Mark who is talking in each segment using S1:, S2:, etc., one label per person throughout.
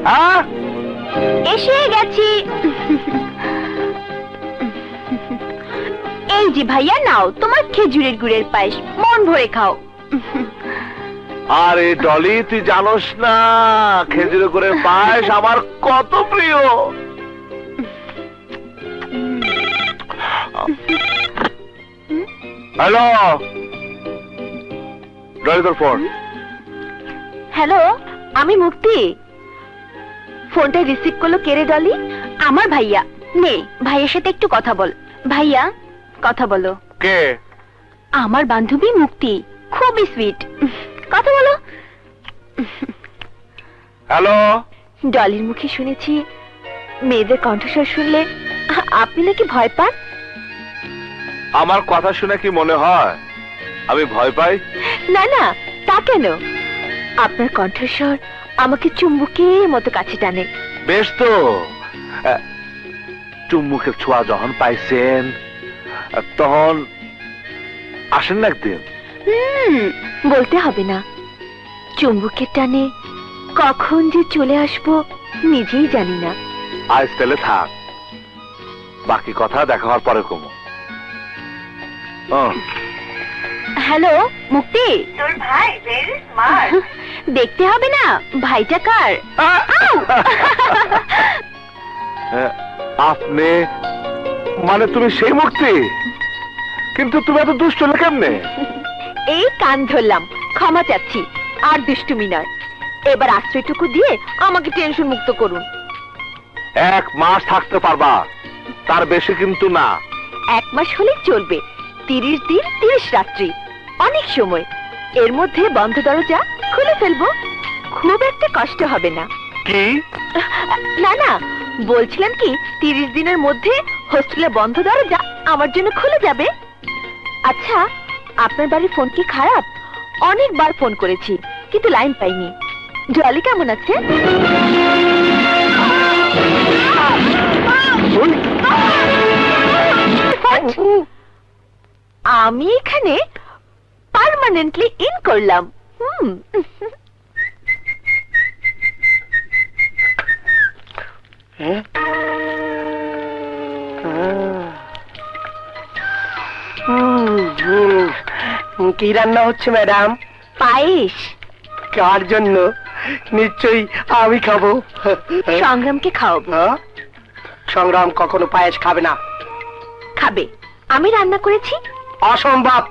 S1: হ্যাঁ?
S2: এসে গেছি। এই যে ভাইয়া, নাও তোমার খেজুরের গুড়ের পায়েস, মন ভরে খাও।
S1: আরে ডলি, তুই জানোস না খেজুরের গুড়ের পায়েস আমার কত প্রিয়। হ্যালো ডলি, তোর ফোন।
S2: হ্যালো, আমি মুক্তি। ফোনটা রিসিভ করলো কে রে ডলি? আমার ভাইয়া। নে ভাইয়ের সাথে একটু কথা বল। ভাইয়া, কথা বলো।
S1: কে?
S2: আমার বান্ধবী মুক্তি, খুবই সুইট। কথা বলো।
S1: হ্যালো।
S2: ডলির মুখে শুনেছি মেয়েদের কণ্ঠস্বর শুনলে আপনি নাকি ভয় পান।
S1: আমার কথা শুনে কি মনে হয় আমি ভয় পাই?
S2: না না, তা কেন? আপনার কণ্ঠস্বর আমাকে চুম্বকের মতো কাছে টানে।
S1: বেশ তো, চুম্বুকের ছোঁয়া যখন পাইছেন তখন আসেন না একদিন।
S2: বলতে হবে না। চুম্বকের টানে কখন যে চলে আসবো নিজেই জানি না।
S1: আজ তাহলে থাক, বাকি কথা দেখা হওয়ার পরে কমো।
S2: হ্যালো মুক্তি,
S3: তোর ভাই ভেরি স্মার্ট।
S2: দেখতে হবে না ভাইটা কার।
S1: আপনি মানে তুমি সেই মুক্তি? কিন্তু তুমি এত দুষ্ট হলে কেমনে?
S2: এই কান ধরলাম, ক্ষমা চাচ্ছি। আর দুষ্টুমি নয়, এবার আশ্রয়টুকু দিয়ে আমাকে টেনশন মুক্ত করুন।
S1: 1 মাস থাকতে পারবা, তার বেশি কিন্তু না।
S2: 1 মাস হলে চলবে, 30 দিন 30 রাত্রি, অনেক সময়। এর মধ্যে বন্ধ দরজা খুলে ফেলবো, খুব একটা কষ্ট হবে না।
S1: কি?
S2: না না, বলছিলাম কি 30 দিনের মধ্যে হোস্টেলে বন্ধ দরজা আমার জন্য খুলে যাবে। আচ্ছা, আপনার বাড়ির ফোন কি খারাপ? অনেকবার ফোন করেছি কিন্তু লাইন পাইনি। জলি কেমন আছে? আমি এখানে পার্মানেন্টলি ইন করলাম।
S4: কি রান্না হচ্ছে ম্যাডাম?
S2: পায়েস।
S4: কার জন্য? নিশ্চয়ই আমি খাবো।
S2: সংগ্রামকে খাওয়াবো।
S4: হ্যাঁ? সংগ্রাম কখনো পায়েস খাবে না।
S2: খাবে, আমি রান্না করেছি।
S4: অসম্ভব,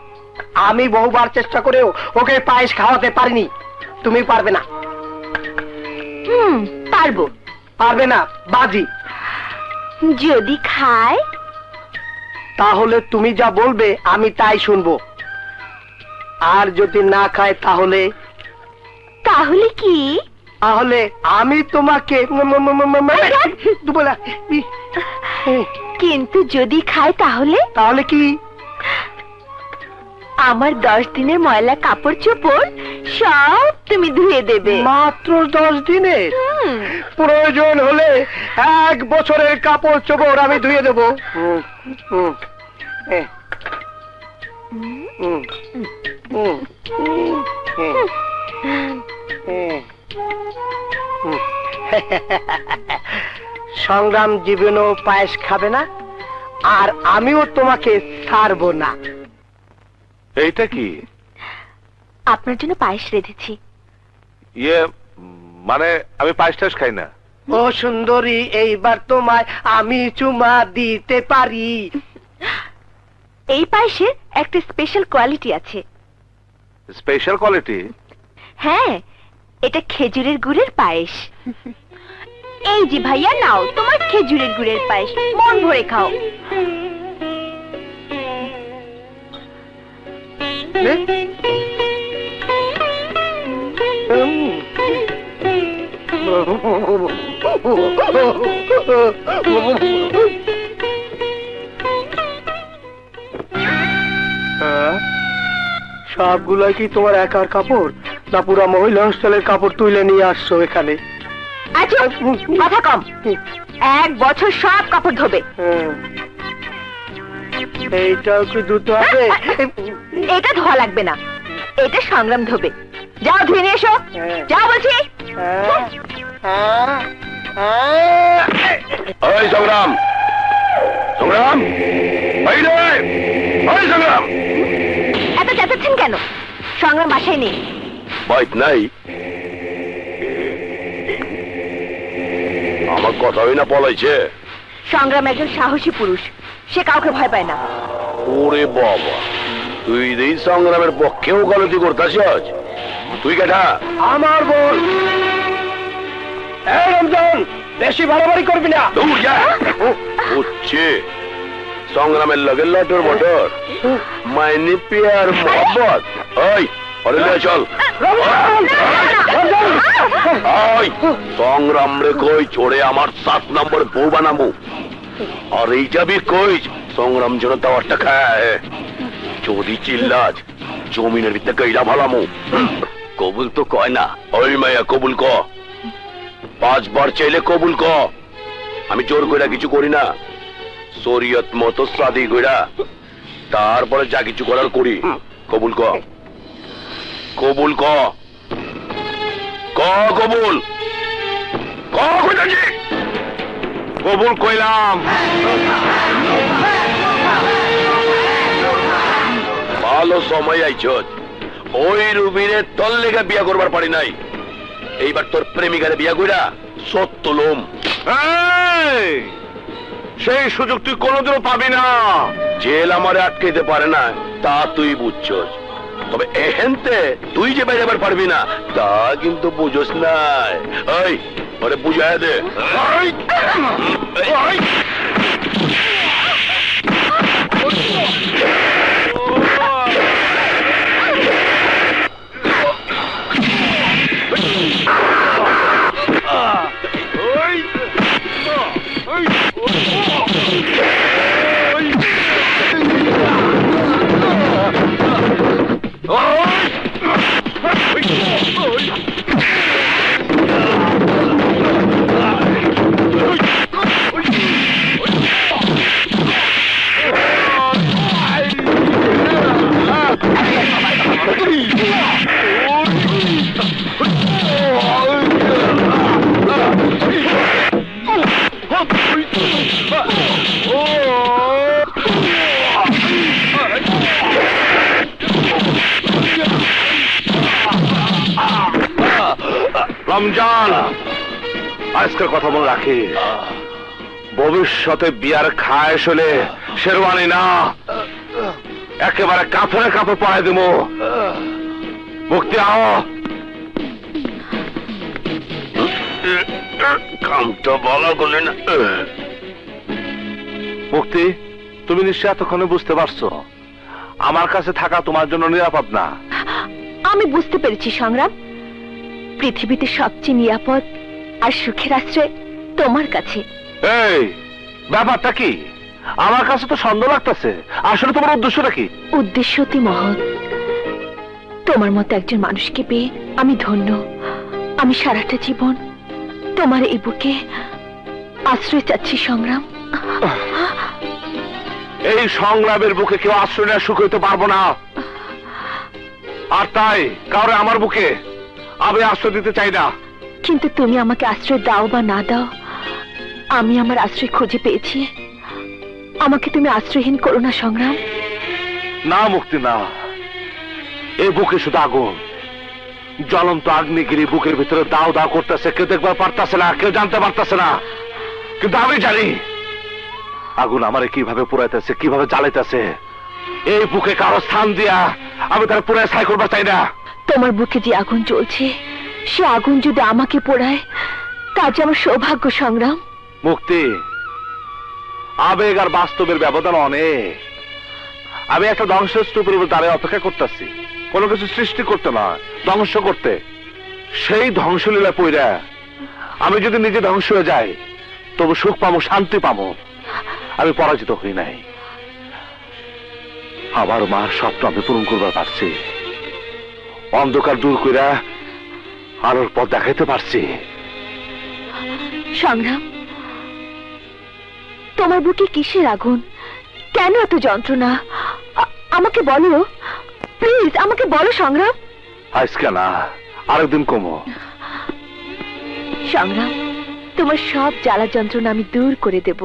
S4: আমি বহুবার চেষ্টা করেও ওকে পায়েস খাওয়াতে পারিনি। তুমি পারবে না।
S2: পারবো।
S4: পারবে না, বাজি।
S2: যদি খায়
S4: তাহলে তুমি যা বলবে আমি তাই শুনবো। আর যদি না খায় তাহলে?
S2: তাহলে কি?
S4: তাহলে আমি তোমাকে
S2: কিন্তু যদি খায় তাহলে?
S4: তাহলে কি?
S2: আমার 10 দিনের ময়লা কাপড় চোপড় সব তুমি ধুয়ে দেবে।
S4: মাত্র 10 দিনের? প্রয়োজন হলে 1 বছরের কাপড় চোপড় আমি ধুয়ে দেবো। সংগ্রাম জীবনেও পায়েস খাবে না, আর আমিও তোমাকে ছাড়বো না।
S1: এইটা কি?
S2: আপনার জন্য পায়েস রেঁধেছি।
S1: ইয়ে মানে আমি পায়েস টায়েস খাই না।
S4: ও সুন্দরী, এইবার তোমায় আমি চুমা দিতে পারি।
S2: এই পায়েসের একটা স্পেশাল কোয়ালিটি আছে।
S1: Special quality?
S2: হ্যাঁ, এটা খেজুরের গুড়ের পায়েস। এই যে ভাইয়া, নাও তোমার খেজুরের গুড়ের পায়েস, মন ভরে খাও।
S4: সবগুলাই কি তোমার একার কাপড়, না পুরা মহিলা হোস্টেলের কাপড় তুলে নিয়ে আসছো এখানে?
S2: আচ্ছা, কথা কম। 1 বছর সব কাপড় ধোবে।
S4: এইটাও কি ধুতে হবে?
S2: এটা ধোয়া লাগবে না, এটা সংগ্রাম ধোবে। যাও ধুয়ে নিয়ে এসো, যাও বলছি।
S1: ওই সংগ্রাম, সংগ্রাম, ওই রে, ওই সংগ্রাম।
S2: এত চেঁচাচ্ছেন কেন? সংগ্রাম বাসায় নেই।
S1: বাইক নাই, আমার কথা হই না পলাইছে।
S2: সংগ্রাম একজন সাহসী পুরুষ, সে কাউকে ভয় পায় না।
S1: ওরে বাবা, তুই এই সংগ্রামের পক্ষেও গলতি করতেছিস? তুই কেটা?
S4: আমার বোন। এই রমজান, বেশি বাড়াবাড়ি করবি না।
S1: দূর যা। হচ্ছে সংগ্রামের লগে লটর মটর, মাইনে পিয়ার মোহব্বত। ওই ওরে লয়ে চল। ওই সংগ্রাম রে কই ছোড়ে আমার 7 নম্বর বউ বানাবো। আর এই যাবি কই সংগ্রাম যেন টাওয়ারটা খায়। যদি চিল্লাজ জমিনের ভিতরে কইরা ভালামু। কবুল তো কয় না। ওই মায়া কবুল ক, 5 বার চাইলে কবুল ক। আমি জোর কইরা কিছু করি না, শরীয়ত মতো শাদি কইরা তারপরে যা কিছু করার করি। কবুল ক, কবুল ক, ক কবুল ক কইতাছি। কবুল কইলাম। ভালো সময় আইছত। ওই রুবিরে তোর লেগে বিয়া করবার পারি নাই, এইবার তোর প্রেমিকারে বিয়া কইরা সত্য লোম। সেই সুযোগ তুই কোনোদিনও পাবি না। জেল আমারে আটকাইতে পারে না তা তুই বুঝছস, তবে এহেনতে তুই যে বেরোবার পারবি না তা কিন্তু বুঝোস নাই। এই ওরে বুঝায় দে। রমজান, আজকের কথা মনে রাখিস, ভবিষ্যতে বিয়ার খায় হলে শেরওয়ানি না, একেবারে কাপড়ে কাপড় পরাই দেবো। মুক্তি আহ, কামটা বলা বলে না। মুক্তি, তুমি নিশ্চয় এতক্ষণে বুঝতে পারছো আমার কাছে থাকা তোমার জন্য নিরাপদ না।
S2: আমি বুঝতে পেরেছি সংগ্রাম, পৃথিবীতে সবচেয়ে নিরাপদ আর সুখের আশ্রয় তোমার কাছে।
S1: এই ব্যাপারটা কি? আমার কাছে তো সন্দেহ লাগতেছে। আসলে তোমার উদ্দেশ্যটা কি?
S2: উদ্দেশ্য অতি মহৎ। তোমার মতো একজন মানুষকে পেয়ে আমি ধন্য। আমি সারাটা জীবন তোমার এই বুকে আশ্রয় চাচ্ছি সংগ্রাম।
S1: এই সংগ্রামের বুকে কেউ আশ্রয় নেওয়া সুখ হইতে পারবো না, আর তাই কারো আমার বুকে আমি আশ্রয় দিতে চাই না।
S2: কিন্তু তুমি আমাকে আশ্রয় দাও বা না দাও, আমি আমার আশ্রয় খুঁজে পেয়েছি। আমাকে তুমি আশ্রয়হীন করো না সংগ্রাম।
S1: না মুক্তি না, এই বুকে শুধু আগুন, জ্বলন্ত আগ্নেয়গিরি বুকের ভিতরে দাও দাও করতেছে। কেউ দেখবার পারতেছে না, কেউ জানতে পারতেছে না, কিন্তু আমি জানি আগুন আমারে কিভাবে পুরাইতেছে, কিভাবে জ্বালাইতেছে। এই বুকে কারো স্থান দিয়া আমি তার পুরাই ছাই করবার চাই না।
S2: তোমার বুকে যে আগুন জ্বলছে, সে আগুন যদি আমাকে পোড়ায় তা যে আমার সৌভাগ্য সংগ্রাম।
S1: মুক্তি, আবেগ আর বাস্তবের ব্যবধান অনেক। আমি একটা ধ্বংসস্তূপের উপর দাঁড়িয়ে অপেক্ষা করতেছি, কোনো কিছু সৃষ্টি করতে না, ধ্বংস করতে। সেই ধ্বংসলীলা পইরা আমি যদি নিজে ধ্বংস হয়ে যাই তবু সুখ পাবো, শান্তি পাবো। আমি পরাজিত হই নাই। আমার মার স্বপ্ন আমি পূরণ করবার পারছি, অন্ধকার দূর কইরা আলোর পথ দেখাইতে পারছি।
S2: সংগ্রাম, তোমার বুকে কিসের আগুন? কেন এত যন্ত্রণা? আমাকে বলো প্লিজ, আমাকে বলো সংগ্রাম।
S1: আজকে না, আরেকদিন কমো।
S2: সংগ্রাম, তোমার সব জ্বালা যন্ত্রণা আমি দূর করে দেব।